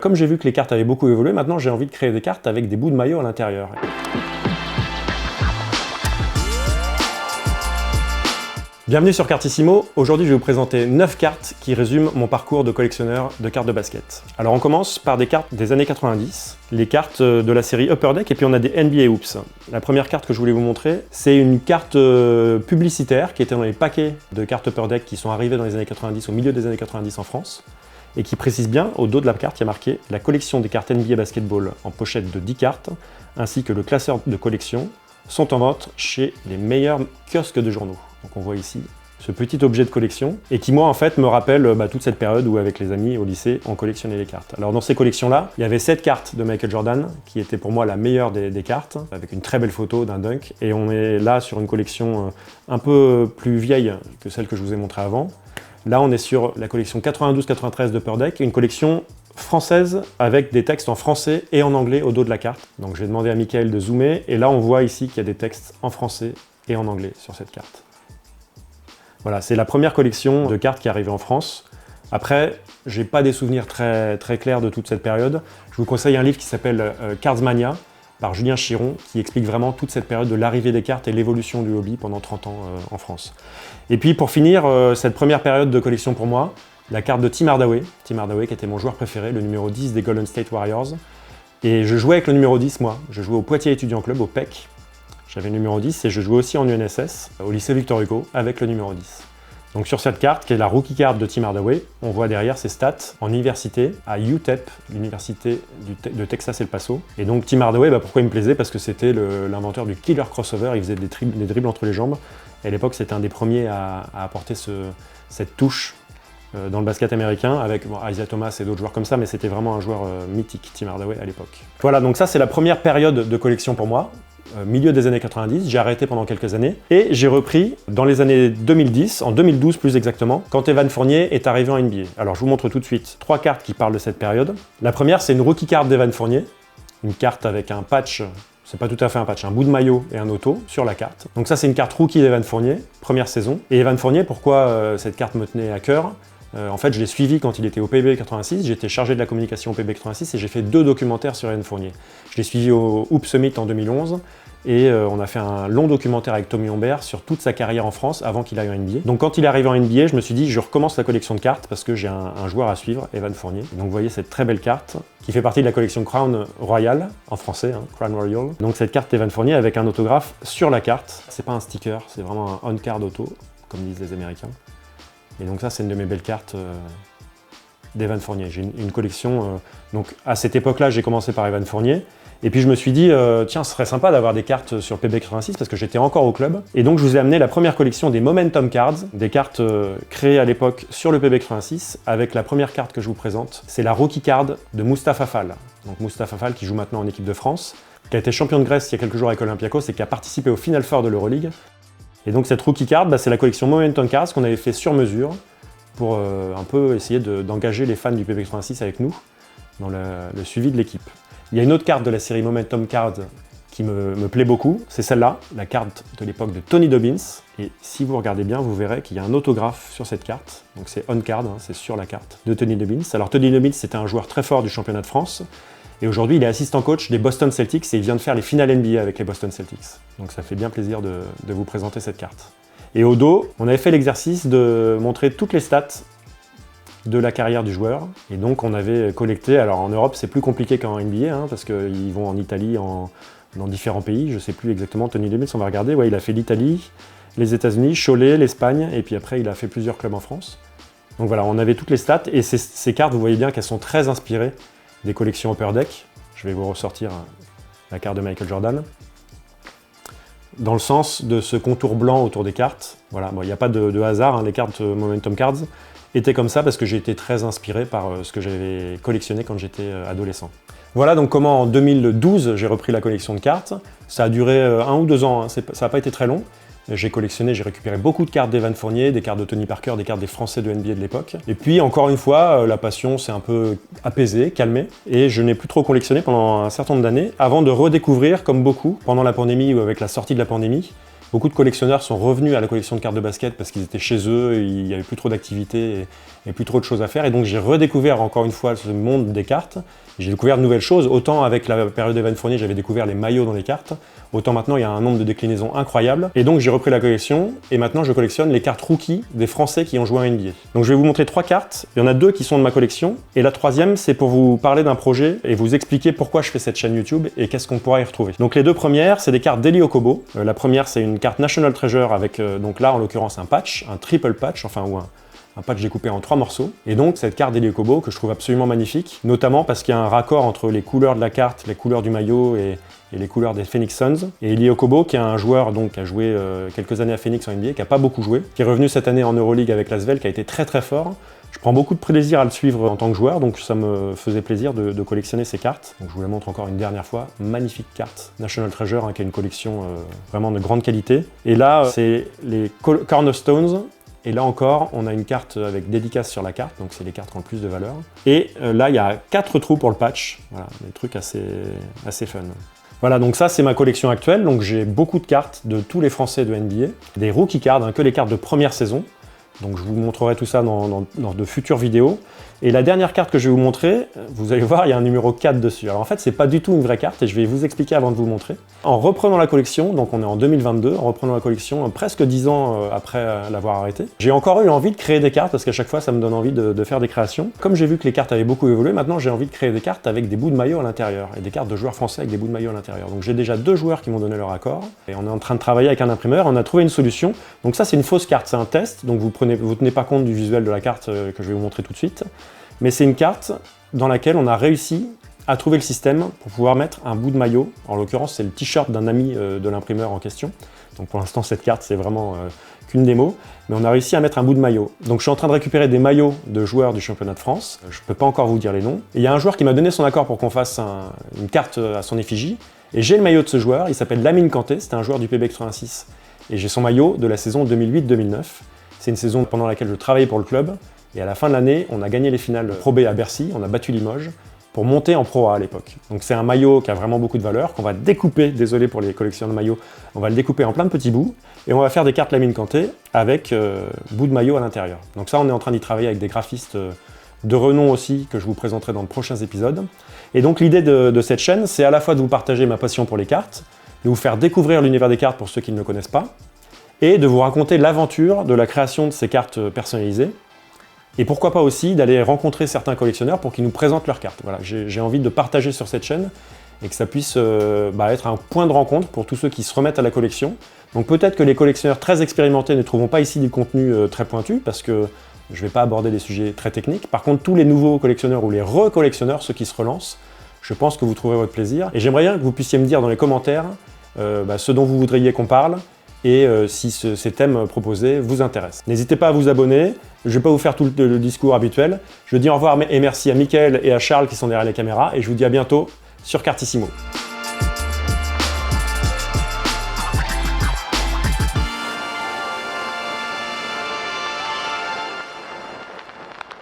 Comme j'ai vu que les cartes avaient beaucoup évolué, maintenant j'ai envie de créer des cartes avec des bouts de maillot à l'intérieur. Bienvenue sur Cartissimo. Aujourd'hui je vais vous présenter 9 cartes qui résument mon parcours de collectionneur de cartes de basket. Alors on commence par des cartes des années 90, les cartes de la série Upper Deck, et puis on a des NBA Hoops. La première carte que je voulais vous montrer, c'est une carte publicitaire qui était dans les paquets de cartes Upper Deck qui sont arrivées dans les années 90, au milieu des années 90 en France, et qui précise bien, au dos de la carte, il y a marqué « La collection des cartes NBA Basketball en pochette de 10 cartes, ainsi que le classeur de collection, sont en vente chez les meilleurs kiosques de journaux ». Donc on voit ici ce petit objet de collection, et qui moi en fait me rappelle toute cette période où avec les amis au lycée, on collectionnait les cartes. Alors dans ces collections-là, il y avait 7 cartes de Michael Jordan, qui était pour moi la meilleure des cartes, avec une très belle photo d'un dunk, et on est là sur une collection un peu plus vieille que celle que je vous ai montrée avant. Là, on est sur la collection 92-93 de Upper Deck, une collection française avec des textes en français et en anglais au dos de la carte. Donc j'ai demandé à Michael de zoomer, et là on voit ici qu'il y a des textes en français et en anglais sur cette carte. Voilà, c'est la première collection de cartes qui est arrivée en France. Après, j'ai pas des souvenirs très clairs de toute cette période. Je vous conseille un livre qui s'appelle Cards Mania, par Julien Chiron, qui explique vraiment toute cette période de l'arrivée des cartes et l'évolution du hobby pendant 30 ans en France. Et puis pour finir, cette première période de collection pour moi, la carte de Tim Hardaway qui était mon joueur préféré, le numéro 10 des Golden State Warriors. Et je jouais avec le numéro 10 moi, je jouais au Poitiers Étudiant Club, au PEC. J'avais le numéro 10 et je jouais aussi en UNSS, au lycée Victor Hugo, avec le numéro 10. Donc sur cette carte, qui est la rookie card de Tim Hardaway, on voit derrière ses stats en université, à UTEP, l'université de Texas El Paso. Et donc Tim Hardaway, pourquoi il me plaisait? Parce que c'était l'inventeur du killer crossover, il faisait des dribbles entre les jambes. Et à l'époque, c'était un des premiers à apporter cette touche dans le basket américain, avec Isaiah Thomas et d'autres joueurs comme ça, mais c'était vraiment un joueur mythique, Tim Hardaway, à l'époque. Voilà, donc ça c'est la première période de collection pour moi. Milieu des années 90, j'ai arrêté pendant quelques années, et j'ai repris dans les années 2010, en 2012 plus exactement, quand Evan Fournier est arrivé en NBA. Alors je vous montre tout de suite 3 cartes qui parlent de cette période. La première, c'est une rookie card d'Evan Fournier, une carte avec un patch, c'est pas tout à fait un patch, un bout de maillot et un auto sur la carte. Donc ça c'est une carte rookie d'Evan Fournier, première saison. Et Evan Fournier, pourquoi cette carte me tenait à cœur? En fait, je l'ai suivi quand il était au PB 86, j'étais chargé de la communication au PB 86 et j'ai fait 2 documentaires sur Evan Fournier. Je l'ai suivi au Hoop Summit en 2011 et on a fait un long documentaire avec Tommy Humbert sur toute sa carrière en France avant qu'il aille en NBA. Donc quand il est arrivé en NBA, je me suis dit je recommence la collection de cartes parce que j'ai un joueur à suivre, Evan Fournier. Donc vous voyez cette très belle carte qui fait partie de la collection Crown Royal, en français, Crown Royal. Donc cette carte d'Evan Fournier avec un autographe sur la carte. C'est pas un sticker, c'est vraiment un on-card auto, comme disent les Américains. Et donc ça, c'est une de mes belles cartes d'Evan Fournier. J'ai une collection, donc à cette époque-là, j'ai commencé par Evan Fournier. Et puis je me suis dit, tiens, ce serait sympa d'avoir des cartes sur PB86 parce que j'étais encore au club. Et donc je vous ai amené la première collection des Momentum Cards, des cartes créées à l'époque sur le PB86, avec la première carte que je vous présente. C'est la rookie card de Mustapha Fall. Donc Mustapha Fall qui joue maintenant en équipe de France, qui a été champion de Grèce il y a quelques jours avec Olympiakos et qui a participé au Final Four de l'Euroleague. Et donc cette rookie card, c'est la collection Momentum Cards qu'on avait fait sur mesure pour un peu essayer d'engager les fans du PB86 avec nous dans le suivi de l'équipe. Il y a une autre carte de la série Momentum Cards qui me plaît beaucoup, c'est celle-là, la carte de l'époque de Tony Dobbins. Et si vous regardez bien, vous verrez qu'il y a un autographe sur cette carte, donc c'est on-card, c'est sur la carte de Tony Dobbins. Alors Tony Dobbins, c'était un joueur très fort du championnat de France, et aujourd'hui il est assistant coach des Boston Celtics et il vient de faire les finales NBA avec les Boston Celtics. Donc ça fait bien plaisir de vous présenter cette carte. Et au dos, on avait fait l'exercice de montrer toutes les stats de la carrière du joueur. Et donc on avait collecté, alors en Europe c'est plus compliqué qu'en NBA, parce qu'ils vont en Italie, dans différents pays, je sais plus exactement, Tony Dobbins, on va regarder, ouais, il a fait l'Italie, les États-Unis, Cholet, l'Espagne, et puis après il a fait plusieurs clubs en France. Donc voilà, on avait toutes les stats, et ces cartes, vous voyez bien qu'elles sont très inspirées des collections Upper Deck. Je vais vous ressortir la carte de Michael Jordan. Dans le sens de ce contour blanc autour des cartes. Voilà, il n'y a pas de hasard, les cartes Momentum Cards étaient comme ça parce que j'ai été très inspiré par ce que j'avais collectionné quand j'étais adolescent. Voilà donc comment en 2012 j'ai repris la collection de cartes. Ça a duré 1 ou 2 ans, ça n'a pas été très long. J'ai collectionné, j'ai récupéré beaucoup de cartes d'Evan Fournier, des cartes de Tony Parker, des cartes des Français de NBA de l'époque. Et puis encore une fois, la passion s'est un peu apaisée, calmée, et je n'ai plus trop collectionné pendant un certain nombre d'années, avant de redécouvrir, comme beaucoup, pendant la pandémie ou avec la sortie de la pandémie, beaucoup de collectionneurs sont revenus à la collection de cartes de basket parce qu'ils étaient chez eux, il n'y avait plus trop d'activité et plus trop de choses à faire. Et donc j'ai redécouvert encore une fois ce monde des cartes. J'ai découvert de nouvelles choses. Autant avec la période Evan Fournier, j'avais découvert les maillots dans les cartes. Autant maintenant, il y a un nombre de déclinaisons incroyable. Et donc j'ai repris la collection. Et maintenant, je collectionne les cartes rookies des Français qui ont joué à NBA. Donc je vais vous montrer 3 cartes. Il y en a 2 qui sont de ma collection. Et la 3e, c'est pour vous parler d'un projet et vous expliquer pourquoi je fais cette chaîne YouTube et qu'est-ce qu'on pourra y retrouver. Donc les 2 premières, c'est des cartes d'Eli Okobo. La première, c'est une carte National Treasure avec, donc là, en l'occurrence, un patch, un triple patch, enfin, ou un patch découpé en 3 morceaux. Et donc cette carte d'Eli Okobo que je trouve absolument magnifique, notamment parce qu'il y a un raccord entre les couleurs de la carte, les couleurs du maillot et les couleurs des Phoenix Suns. Et Eli Okobo, qui est un joueur donc, qui a joué quelques années à Phoenix en NBA, qui n'a pas beaucoup joué, qui est revenu cette année en Euroleague avec l'Asvel, qui a été très très fort. Je prends beaucoup de plaisir à le suivre en tant que joueur, donc ça me faisait plaisir de collectionner ces cartes. Donc je vous la montre encore une dernière fois. Magnifique carte National Treasure, hein, qui est une collection vraiment de grande qualité. Et là, c'est les Cornerstones. Et là encore, on a une carte avec dédicace sur la carte, donc c'est les cartes qui ont le plus de valeur. Et là, il y a 4 trous pour le patch, voilà, des trucs assez fun. Voilà, donc ça c'est ma collection actuelle, donc j'ai beaucoup de cartes de tous les Français de NBA, des rookie cards, hein, que les cartes de première saison. Donc je vous montrerai tout ça dans de futures vidéos. Et la dernière carte que je vais vous montrer, vous allez voir, il y a un numéro 4 dessus. Alors en fait, c'est pas du tout une vraie carte et je vais vous expliquer avant de vous montrer. En reprenant la collection, donc on est en 2022, en reprenant la collection presque 10 ans après l'avoir arrêtée, j'ai encore eu envie de créer des cartes parce qu'à chaque fois, ça me donne envie de faire des créations. Comme j'ai vu que les cartes avaient beaucoup évolué, maintenant j'ai envie de créer des cartes avec des bouts de maillot à l'intérieur et des cartes de joueurs français avec des bouts de maillot à l'intérieur. Donc j'ai déjà 2 joueurs qui m'ont donné leur accord et on est en train de travailler avec un imprimeur. On a trouvé une solution. Donc ça, c'est une fausse carte, c'est un test. Donc vous tenez pas compte du visuel de la carte que je vais vous montrer tout de suite. Mais c'est une carte dans laquelle on a réussi à trouver le système pour pouvoir mettre un bout de maillot. En l'occurrence, c'est le t-shirt d'un ami de l'imprimeur en question. Donc pour l'instant, cette carte, c'est vraiment qu'une démo. Mais on a réussi à mettre un bout de maillot. Donc je suis en train de récupérer des maillots de joueurs du championnat de France. Je ne peux pas encore vous dire les noms. Et il y a un joueur qui m'a donné son accord pour qu'on fasse une carte à son effigie. Et j'ai le maillot de ce joueur. Il s'appelle Lamine Kanté. C'était un joueur du PB 86. Et j'ai son maillot de la saison 2008-2009. C'est une saison pendant laquelle je travaillais pour le club. Et à la fin de l'année, on a gagné les finales Pro B à Bercy, on a battu Limoges pour monter en Pro A à l'époque. Donc c'est un maillot qui a vraiment beaucoup de valeur, qu'on va découper, désolé pour les collectionneurs de maillots, on va le découper en plein de petits bouts, et on va faire des cartes Lamine Kanté avec bout de maillot à l'intérieur. Donc ça, on est en train d'y travailler avec des graphistes de renom aussi, que je vous présenterai dans de prochains épisodes. Et donc l'idée de cette chaîne, c'est à la fois de vous partager ma passion pour les cartes, de vous faire découvrir l'univers des cartes pour ceux qui ne le connaissent pas, et de vous raconter l'aventure de la création de ces cartes personnalisées. Et pourquoi pas aussi d'aller rencontrer certains collectionneurs pour qu'ils nous présentent leurs cartes. Voilà, j'ai envie de partager sur cette chaîne et que ça puisse être un point de rencontre pour tous ceux qui se remettent à la collection. Donc peut-être que les collectionneurs très expérimentés ne trouveront pas ici du contenu très pointu parce que je ne vais pas aborder des sujets très techniques. Par contre, tous les nouveaux collectionneurs ou les recollectionneurs, ceux qui se relancent, je pense que vous trouverez votre plaisir. Et j'aimerais bien que vous puissiez me dire dans les commentaires ce dont vous voudriez qu'on parle, et si ces thèmes proposés vous intéressent. N'hésitez pas à vous abonner, je ne vais pas vous faire tout le discours habituel. Je dis au revoir et merci à Mickaël et à Charles qui sont derrière les caméras, et je vous dis à bientôt sur Cartissimo.